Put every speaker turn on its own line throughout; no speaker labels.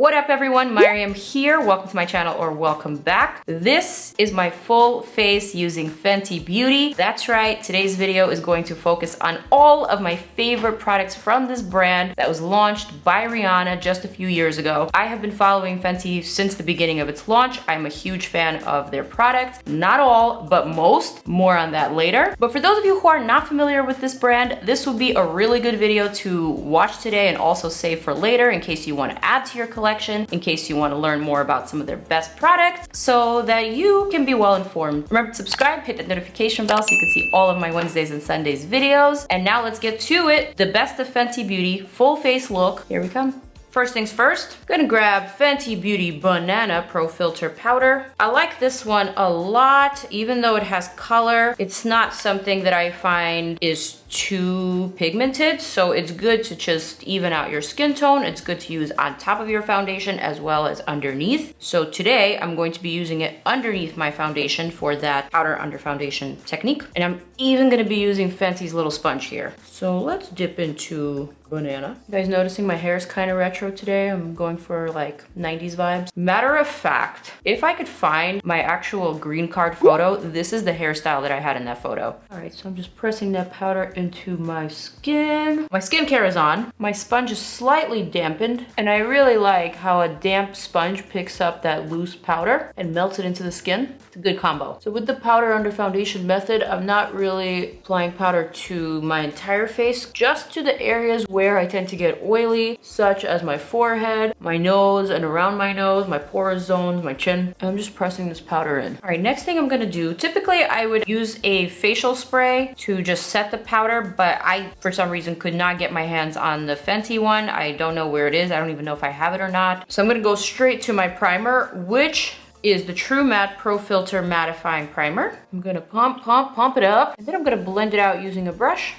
What up everyone, Maryam here. Welcome to my channel or welcome back. This is my full face using Fenty Beauty. That's right, today's video is going to focus on all of my favorite products from this brand that was launched by Rihanna just a few years ago. I have been following Fenty since the beginning of its launch. I'm a huge fan of their products. Not all, but most. More on that later. But for those of you who are not familiar with this brand, this would be a really good video to watch today and also save for later in case you want to add to your collection, in case you want to learn more about some of their best products so that you can be well informed. Remember to subscribe, hit that notification bell so you can see all of my Wednesdays and Sundays videos. And now let's get to it. The best of Fenty Beauty full face look. Here we come. First things first, I'm gonna grab Fenty Beauty Banana Pro Filter Powder. I like this one a lot, even though it has color. It's not something that I find is too pigmented, so it's good to just even out your skin tone. It's good to use on top of your foundation as well as underneath. So today I'm going to be using it underneath my foundation for that powder under foundation technique. And I'm even gonna be using Fenty's little sponge here. So let's dip into banana. You guys noticing my hair is kind of retro today? I'm going for like 90s vibes. Matter of fact, if I could find my actual green card photo, this is the hairstyle that I had in that photo. All right, so I'm just pressing that powder into my skin. My skincare is on. My sponge is slightly dampened, and I really like how a damp sponge picks up that loose powder and melts it into the skin. It's a good combo. So with the powder under foundation method, I'm not really applying powder to my entire face, just to the areas where I tend to get oily, such as my forehead, my nose, and around my nose, my porous zones, my chin. And I'm just pressing this powder in. All right, next thing I'm gonna do, typically I would use a facial spray to just set the powder, but I, for some reason, could not get my hands on the Fenty one. I don't know where it is. I don't even know if I have it or not. So I'm gonna go straight to my primer, which is the True Matte Pro Filter Mattifying Primer. I'm gonna pump it up, and then I'm gonna blend it out using a brush.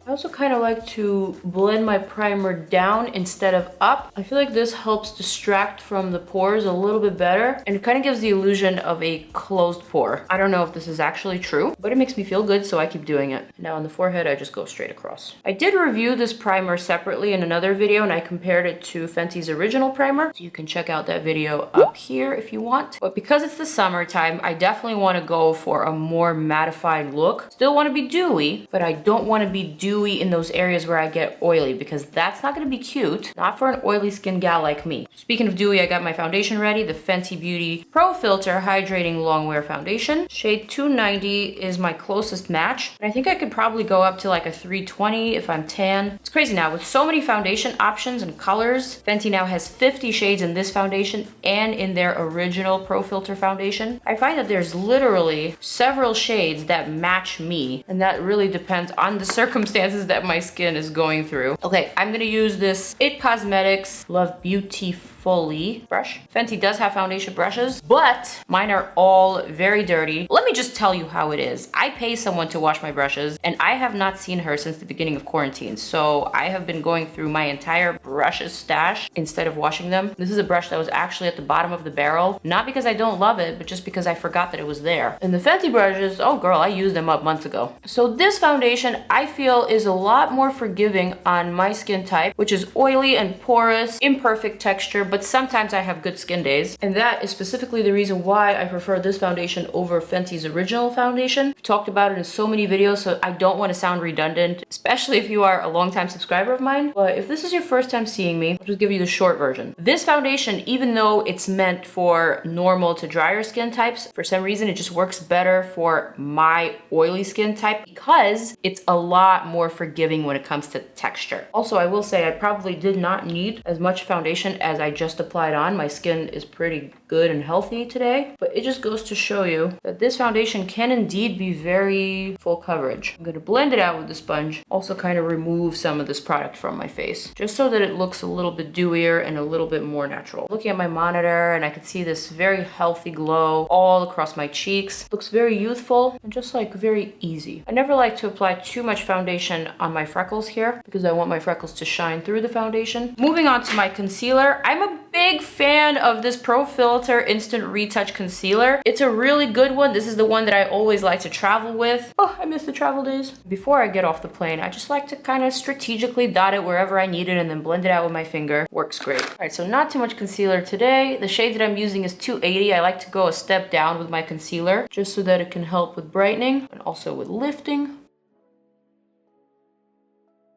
I also kind of like to blend my primer down instead of up. I feel like this helps distract from the pores a little bit better, and it kind of gives the illusion of a closed pore. I don't know if this is actually true, but it makes me feel good, so I keep doing it. Now on the forehead, I just go straight across. I did review this primer separately in another video, and I compared it to Fenty's original primer. So you can check out that video up here if you want. But because it's the summertime, I definitely want to go for a more mattified look. Still want to be dewy, but I don't want to be dewy in those areas where I get oily, because that's not going to be cute. Not for an oily skin gal like me. Speaking of dewy, I got my foundation ready. The Fenty Beauty Pro Filter Hydrating Longwear Foundation. Shade 290 is my closest match. And I think I could probably go up to like a 320 if I'm tan. It's crazy now. With so many foundation options and colors, Fenty now has 50 shades in this foundation and in their original Pro Filter foundation. I find that there's literally several shades that match me, and that really depends on the circumstances that my skin is going through. Okay, I'm gonna use this IT Cosmetics Love Beautifully brush. Fenty does have foundation brushes, but mine are all very dirty. Let me just tell you how it is. I pay someone to wash my brushes, and I have not seen her since the beginning of quarantine. So I have been going through my entire brushes stash instead of washing them. This is a brush that was actually at the bottom of the barrel, not because I don't love it, but just because I forgot that it was there. And the Fenty brushes, oh girl, I used them up months ago. So this foundation, I feel, is a lot more forgiving on my skin type, which is oily and porous, imperfect texture, but sometimes I have good skin days. And that is specifically the reason why I prefer this foundation over Fenty's original foundation. I've talked about it in so many videos, so I don't want to sound redundant, especially if you are a longtime subscriber of mine. But if this is your first time seeing me, I'll just give you the short version. This foundation, even though it's meant for normal to drier skin types, for some reason it just works better for my oily skin type because it's a lot more forgiving when it comes to texture. Also, I will say I probably did not need as much foundation as I just applied on. My skin is pretty good and healthy today, but it just goes to show you that this foundation can indeed be very full coverage. I'm going to blend it out with the sponge, also kind of remove some of this product from my face, just so that it looks a little bit dewier and a little bit more natural. Looking at my monitor, and I can see this very healthy glow all across my cheeks. Looks very youthful and just like very easy. I never like to apply too much foundation on my freckles here because I want my freckles to shine through the foundation. Moving on to my concealer, I'm a bit big fan of this Pro Filter Instant Retouch Concealer. It's a really good one. This is the one that I always like to travel with. Oh, I miss the travel days. Before I get off the plane, I just like to kind of strategically dot it wherever I need it and then blend it out with my finger. Works great. All right, so not too much concealer today. The shade that I'm using is 280. I like to go a step down with my concealer just so that it can help with brightening and also with lifting.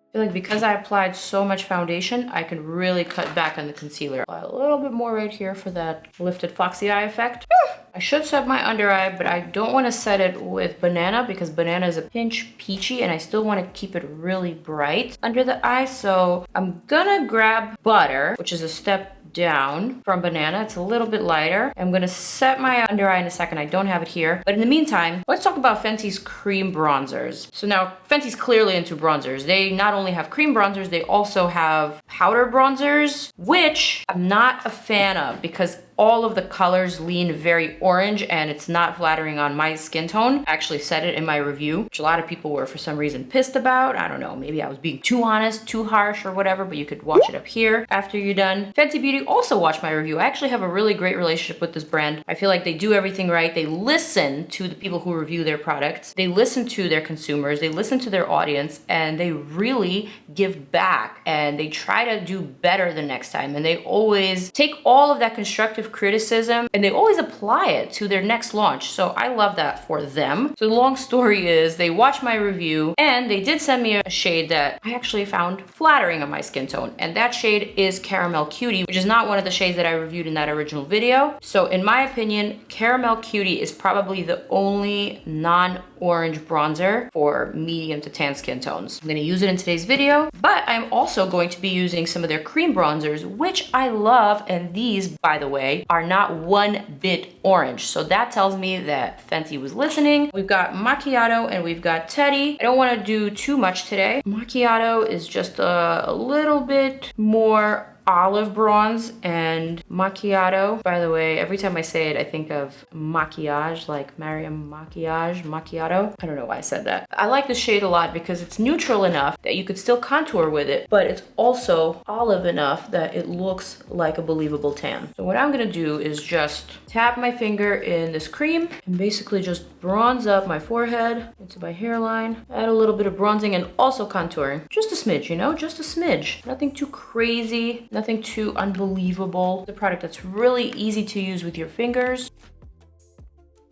I feel like because I applied so much foundation, I can really cut back on the concealer. Apply a little bit more right here for that lifted foxy eye effect. I should set my under eye, but I don't want to set it with banana because banana is a pinch peachy and I still want to keep it really bright under the eye. So I'm gonna grab butter, which is a step down from banana. It's a little bit lighter. I'm gonna set my under eye in a second. I don't have it here. But in the meantime, let's talk about Fenty's cream bronzers. So now Fenty's clearly into bronzers. They not only have cream bronzers, they also have powder bronzers, which I'm not a fan of because all of the colors lean very orange and it's not flattering on my skin tone. I actually said it in my review, which a lot of people were for some reason pissed about. I don't know, maybe I was being too honest, too harsh or whatever, but you could watch it up here after you're done. Fenty Beauty also watched my review. I actually have a really great relationship with this brand. I feel like they do everything right. They listen to the people who review their products. They listen to their consumers. They listen to their audience and they really give back and they try to do better the next time. And they always take all of that constructive criticism and they always apply it to their next launch. So I love that for them. So the long story is they watched my review and they did send me a shade that I actually found flattering on my skin tone. And that shade is Caramel Cutie, which is not one of the shades that I reviewed in that original video. So in my opinion, Caramel Cutie is probably the only non-orange bronzer for medium to tan skin tones. I'm gonna use it in today's video, but I'm also going to be using some of their cream bronzers, which I love. And these, by the way, are not one bit orange. So that tells me that Fenty was listening. We've got Macchiato and we've got Teddy. I don't want to do too much today. Macchiato is just a little bit more olive bronze, and Macchiato, by the way, every time I say it, I think of maquillage, like Maryam Maquillage, Macchiato. I don't know why I said that. I like this shade a lot because it's neutral enough that you could still contour with it, but it's also olive enough that it looks like a believable tan. So what I'm gonna do is just tap my finger in this cream and basically just bronze up my forehead into my hairline, add a little bit of bronzing and also contouring. Just a smidge, you know, just a smidge. Nothing too crazy. Nothing too unbelievable. It's a product that's really easy to use with your fingers.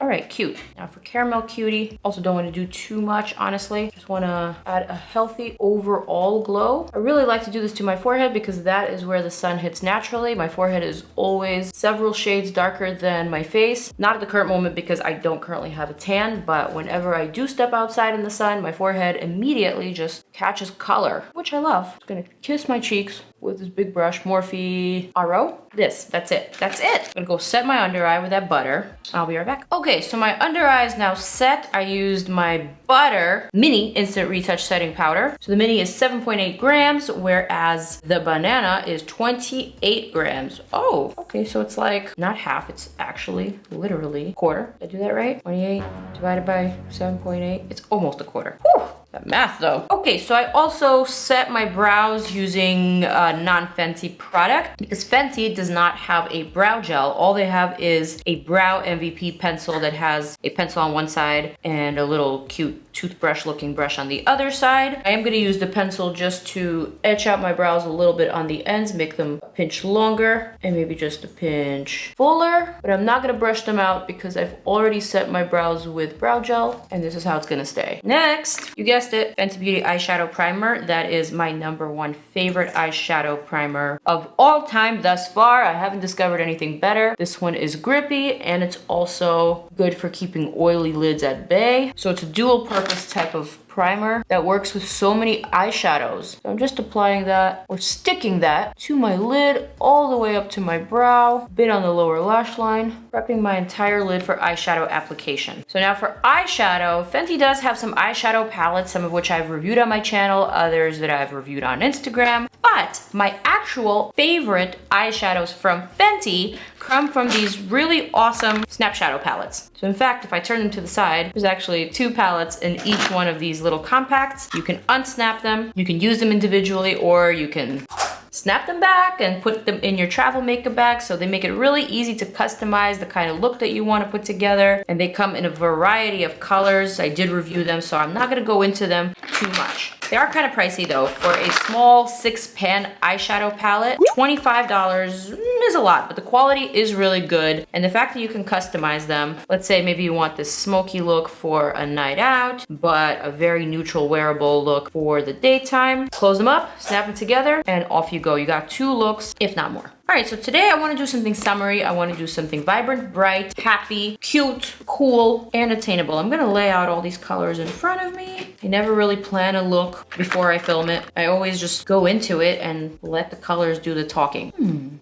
All right, cute. Now for Caramel Cutie, also don't want to do too much, honestly. Just want to add a healthy overall glow. I really like to do this to my forehead because that is where the sun hits naturally. My forehead is always several shades darker than my face. Not at the current moment because I don't currently have a tan, but whenever I do step outside in the sun, my forehead immediately just catches color, which I love. Just gonna kiss my cheeks with this big brush, Morphe RO. That's it. I'm gonna go set my under eye with that butter. I'll be right back. Okay, so my under eye is now set. I used my butter mini instant retouch setting powder. So the mini is 7.8 grams, whereas the banana is 28 grams. Oh, okay, so it's like not half, it's actually literally a quarter. Did I do that right? 28 divided by 7.8, it's almost a quarter. Whew. That math though. Okay, so I also set my brows using a non-Fenty product because Fenty does not have a brow gel. All they have is a brow MVP pencil that has a pencil on one side and a little cute toothbrush looking brush on the other side. I am going to use the pencil just to etch out my brows a little bit on the ends, make them a pinch longer and maybe just a pinch fuller, but I'm not going to brush them out because I've already set my brows with brow gel and this is how it's going to stay. Next, you guessed it, Fenty Beauty eyeshadow primer. That is my #1 favorite eyeshadow primer of all time thus far. I haven't discovered anything better. This one is grippy and it's also good for keeping oily lids at bay. So it's a dual purpose type of primer that works with so many eyeshadows. So I'm just applying that or sticking that to my lid all the way up to my brow, a bit on the lower lash line, prepping my entire lid for eyeshadow application. So now for eyeshadow, Fenty does have some eyeshadow palettes, some of which I've reviewed on my channel, others that I've reviewed on Instagram, but my actual favorite eyeshadows from Fenty come from these really awesome snap shadow palettes. So in fact, if I turn them to the side, there's actually 2 palettes in each one of these little compacts. You can unsnap them, you can use them individually, or you can snap them back and put them in your travel makeup bag. So they make it really easy to customize the kind of look that you want to put together. And they come in a variety of colors. I did review them, so I'm not going to go into them too much. They are kind of pricey though. For a small 6-pan eyeshadow palette, $25 is a lot, but the quality is really good. And the fact that you can customize them, let's say maybe you want this smoky look for a night out, but a very neutral wearable look for the daytime. Close them up, snap them together, and off you go. You got 2 looks, if not more. All right, so today I want to do something summery. I want to do something vibrant, bright, happy, cute, cool, and attainable. I'm gonna lay out all these colors in front of me. I never really plan a look before I film it. I always just go into it and let the colors do the talking.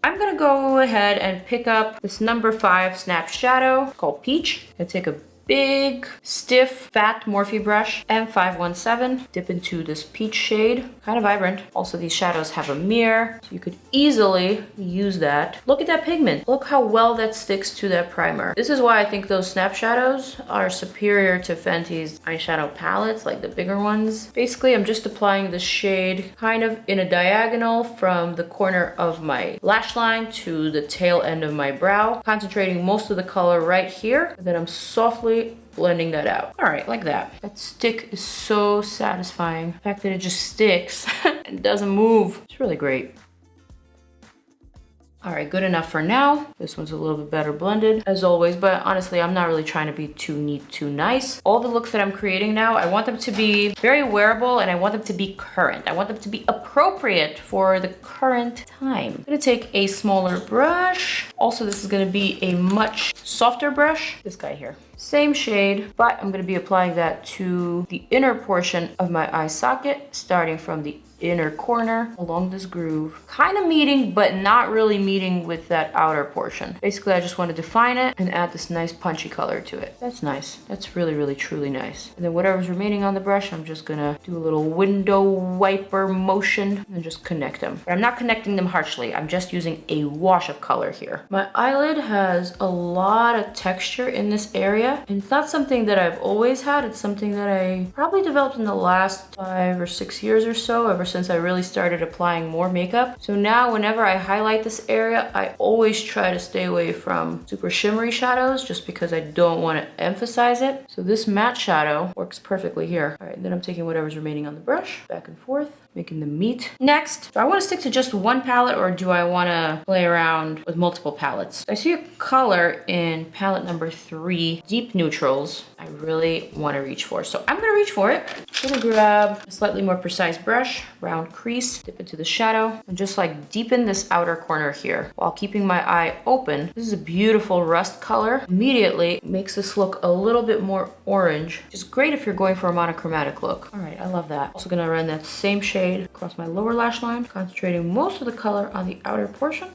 I'm gonna go ahead and pick up this number 5 Snap Shadow called Peach. I take a big, stiff, fat Morphe brush, M517. Dip into this peach shade, kind of vibrant. Also, these shadows have a mirror, so you could easily use that. Look at that pigment. Look how well that sticks to that primer. This is why I think those Snap Shadows are superior to Fenty's eyeshadow palettes, like the bigger ones. Basically, I'm just applying the shade kind of in a diagonal from the corner of my lash line to the tail end of my brow, concentrating most of the color right here. And then I'm softly blending that out. All right, like that. That stick is so satisfying. The fact that it just sticks and doesn't move. It's really great. All right, good enough for now. This one's a little bit better blended as always, but honestly, I'm not really trying to be too neat, too nice. All the looks that I'm creating now, I want them to be very wearable and I want them to be current. I want them to be appropriate for the current time. I'm gonna take a smaller brush. Also, this is gonna be a much softer brush. This guy here. Same shade, but I'm gonna be applying that to the inner portion of my eye socket, starting from the inner corner along this groove, kind of meeting but not really meeting with that outer portion. Basically, I just want to define it and add this nice punchy color to it. That's nice. That's really, really, truly nice. And then whatever's remaining on the brush, I'm just gonna do a little window wiper motion and just connect them. But I'm not connecting them harshly. I'm just using a wash of color here. My eyelid has a lot of texture in this area, and it's not something that I've always had. It's something that I probably developed in the last 5 or 6 years or so, ever since I really started applying more makeup. So now whenever I highlight this area, I always try to stay away from super shimmery shadows just because I don't want to emphasize it. So this matte shadow works perfectly here. All right, then I'm taking whatever's remaining on the brush, back and forth, making them meet. Next, do I want to stick to just one palette or do I want to play around with multiple palettes? I see a color in palette number 3, Deep Neutrals, I really want to reach for. So I'm going to reach for it. I'm going to grab a slightly more precise brush, round crease, dip into the shadow, and just like deepen this outer corner here while keeping my eye open. This is a beautiful rust color. Immediately makes this look a little bit more orange, which is great if you're going for a monochromatic look. All right, I love that. Also going to run that same shade across my lower lash line, concentrating most of the color on the outer portion.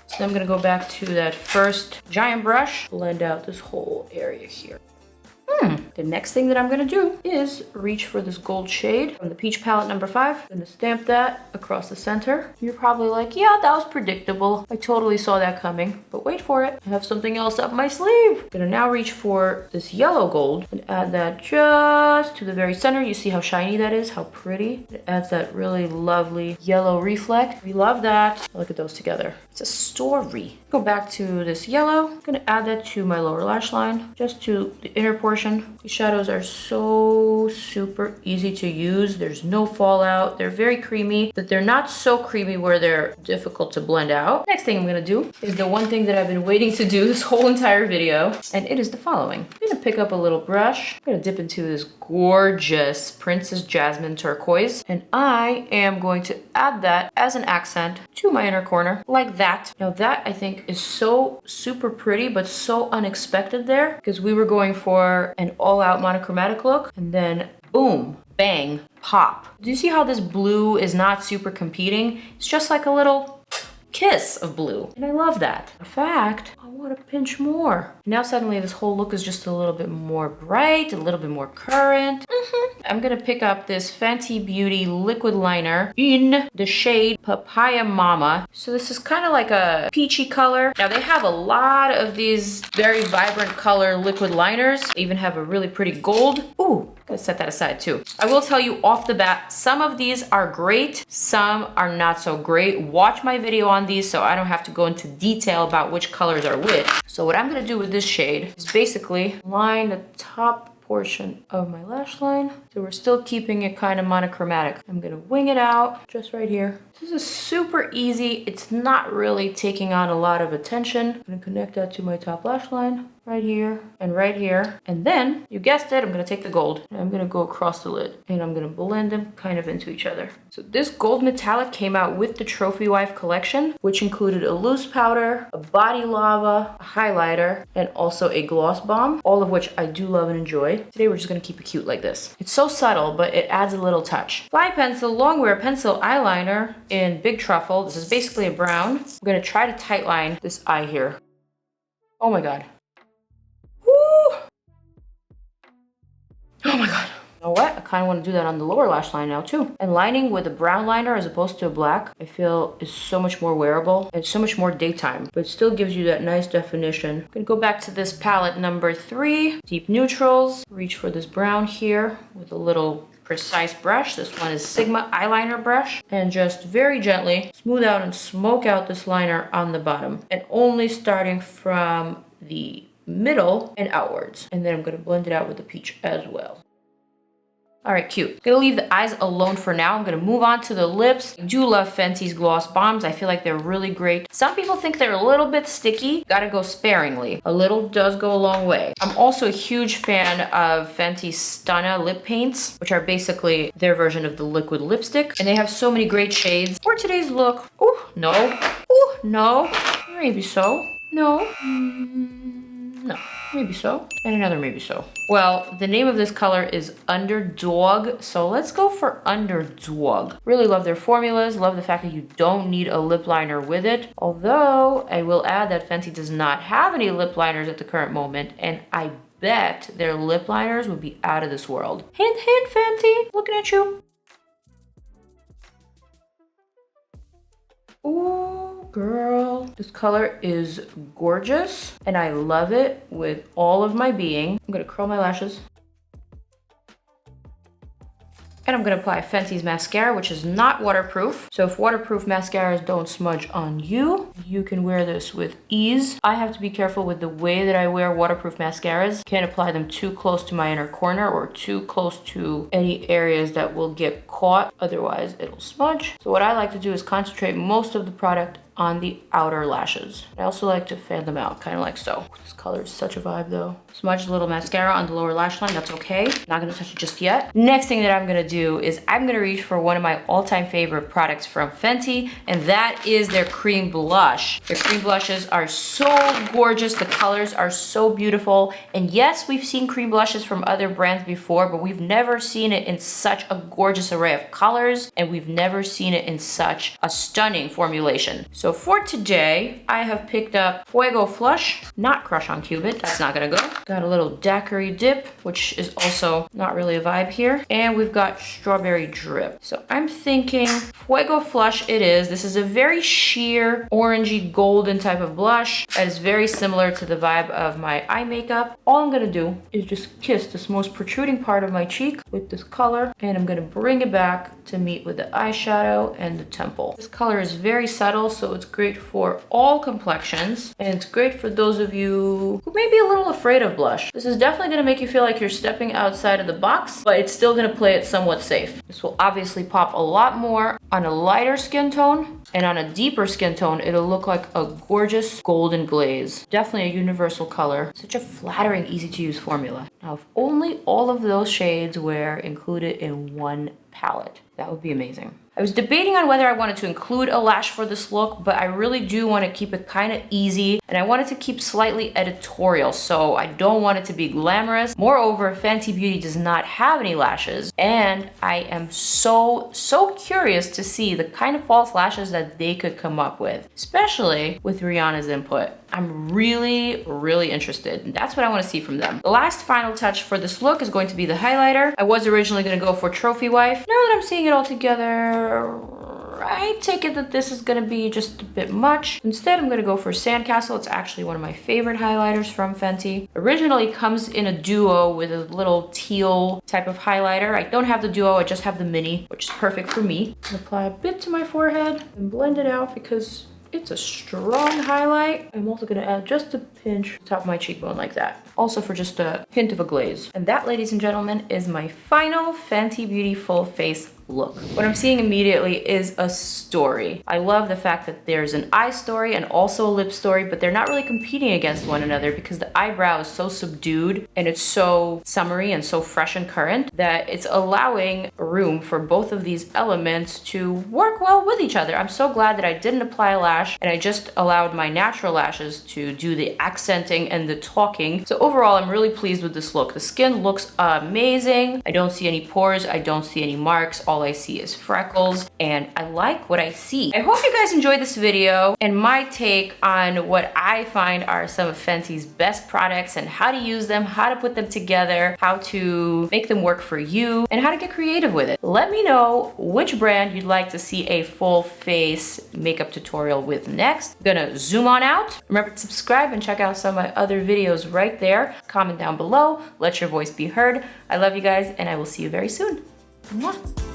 So I'm gonna go back to that first giant brush, blend out this whole area here. The next thing that I'm gonna do is reach for this gold shade from the Peach palette number 5. I'm gonna stamp that across the center. You're probably like, yeah, that was predictable. I totally saw that coming, but wait for it. I have something else up my sleeve. I'm gonna now reach for this yellow gold and add that just to the very center. You see how shiny that is, how pretty. It adds that really lovely yellow reflect. We love that. Look at those together. It's a story. Go back to this yellow. I'm gonna add that to my lower lash line, just to the inner portion. These shadows are so super easy to use. There's no fallout. They're very creamy, but they're not so creamy where they're difficult to blend out. Next thing I'm gonna do is the one thing that I've been waiting to do this whole entire video, and it is the following. I'm gonna pick up a little brush. I'm gonna dip into this gorgeous Princess Jasmine turquoise, and I am going to add that as an accent to my inner corner, like that. Now that I think is so super pretty, but so unexpected there, because we were going for an all-out monochromatic look, and then boom, bang, pop. Do you see how this blue is not super competing? It's just like a little kiss of blue, and I love that. In fact, I want to pinch more. Now suddenly this whole look is just a little bit more bright, a little bit more current. I'm gonna pick up this Fenty Beauty liquid liner in the shade Papaya Mama. So this is kind of like a peachy color. Now they have a lot of these very vibrant color liquid liners. They even have a really pretty gold. Ooh, Gonna set that aside too. I will tell you off the bat, some of these are great, some are not so great. Watch my video on these so I don't have to go into detail about which colors are which. So what I'm gonna do with this shade is basically line the top portion of my lash line. So we're still keeping it kind of monochromatic. I'm gonna wing it out just right here. This is super easy. It's not really taking on a lot of attention. I'm gonna connect that to my top lash line right here and right here. And then, you guessed it, I'm gonna take the gold and I'm gonna go across the lid and I'm gonna blend them kind of into each other. So this gold metallic came out with the Trophy Wife collection, which included a loose powder, a body lava, a highlighter, and also a gloss bomb, all of which I do love and enjoy. Today we're just gonna keep it cute like this. It's so subtle, but it adds a little touch. Fly pencil, longwear pencil eyeliner in Big Truffle. This is basically a brown. I'm gonna try to tightline this eye here. Oh my God. Woo! Oh my God. You know what? I kind of want to do that on the lower lash line now too. And lining with a brown liner as opposed to a black, I feel is so much more wearable and so much more daytime, but it still gives you that nice definition. I'm gonna go back to this palette number 3, Deep Neutrals. Reach for this brown here with a little precise brush. This one is Sigma eyeliner brush, and just very gently smooth out and smoke out this liner on the bottom, and only starting from the middle and outwards. And then I'm gonna blend it out with the peach as well. All right, cute. Gonna leave the eyes alone for now. I'm gonna move on to the lips. I do love Fenty's gloss bombs. I feel like they're really great. Some people think they're a little bit sticky. Gotta go sparingly. A little does go a long way. I'm also a huge fan of Fenty's Stunna lip paints, which are basically their version of the liquid lipstick. And they have so many great shades for today's look. Oh, no. Oh, no. Maybe so. No. No. Maybe so. And another maybe so. Well, the name of this color is Underdog, so let's go for Underdog. Really love their formulas, love the fact that you don't need a lip liner with it. Although, I will add that Fenty does not have any lip liners at the current moment, and I bet their lip liners would be out of this world. Hint, hint, Fenty, looking at you. Ooh, girl. This color is gorgeous and I love it with all of my being. I'm gonna curl my lashes. And I'm gonna apply Fenty's mascara, which is not waterproof. So if waterproof mascaras don't smudge on you, you can wear this with ease. I have to be careful with the way that I wear waterproof mascaras. Can't apply them too close to my inner corner or too close to any areas that will get caught. Otherwise, it'll smudge. So what I like to do is concentrate most of the product on the outer lashes. I also like to fan them out, kind of like so. This color is such a vibe though. Smudge a little mascara on the lower lash line, that's okay. Not gonna touch it just yet. Next thing that I'm gonna do is I'm gonna reach for one of my all-time favorite products from Fenty, and that is their cream blush. Their cream blushes are so gorgeous. The colors are so beautiful. And yes, we've seen cream blushes from other brands before, but we've never seen it in such a gorgeous array of colors, and we've never seen it in such a stunning formulation. So for today, I have picked up Fuego Flush, not Crush on Cupid, that's not gonna go. Got a little daiquiri dip, which is also not really a vibe here. And we've got Strawberry Drip. So I'm thinking Fuego Flush it is. This is a very sheer, orangey, golden type of blush that is very similar to the vibe of my eye makeup. All I'm gonna do is just kiss this most protruding part of my cheek with this color, and I'm gonna bring it back to meet with the eyeshadow and the temple. This color is very subtle, so it's great for all complexions, and it's great for those of you who may be a little afraid of blush. This is definitely gonna make you feel like you're stepping outside of the box, but it's still gonna play it somewhat safe. This will obviously pop a lot more on a lighter skin tone, and on a deeper skin tone, it'll look like a gorgeous golden glaze. Definitely a universal color. Such a flattering, easy to use formula. Now, if only all of those shades were included in one palette, that would be amazing. I was debating on whether I wanted to include a lash for this look, but I really do want to keep it kind of easy, and I wanted to keep slightly editorial, so I don't want it to be glamorous. Moreover, Fenty Beauty does not have any lashes, and I am so curious to see the kind of false lashes that they could come up with, especially with Rihanna's input. I'm really interested, and that's what I want to see from them. The last final touch for this look is going to be the highlighter. I was originally going to go for Trophy Wife. Now that I'm seeing it all together, might take it that this is gonna be just a bit much. Instead, I'm gonna go for Sandcastle. It's actually one of my favorite highlighters from Fenty. Originally comes in a duo with a little teal type of highlighter. I don't have the duo, I just have the mini, which is perfect for me. Apply a bit to my forehead and blend it out because it's a strong highlight. I'm also gonna add just a pinch to the top of my cheekbone like that. Also for just a hint of a glaze. And that, ladies and gentlemen, is my final Fenty Beauty full face look. What I'm seeing immediately is a story. I love the fact that there's an eye story and also a lip story, but they're not really competing against one another because the eyebrow is so subdued and it's so summery and so fresh and current that it's allowing room for both of these elements to work well with each other. I'm so glad that I didn't apply a lash and I just allowed my natural lashes to do the accenting and the talking. So overall, I'm really pleased with this look. The skin looks amazing. I don't see any pores. I don't see any marks. All I see is freckles, and I like what I see. I hope you guys enjoyed this video and my take on what I find are some of Fenty's best products and how to use them, how to put them together, how to make them work for you, and how to get creative with it. Let me know which brand you'd like to see a full face makeup tutorial with next. I'm gonna zoom on out. Remember to subscribe and check out some of my other videos right there. Comment down below, let your voice be heard. I love you guys, and I will see you very soon. Mwah.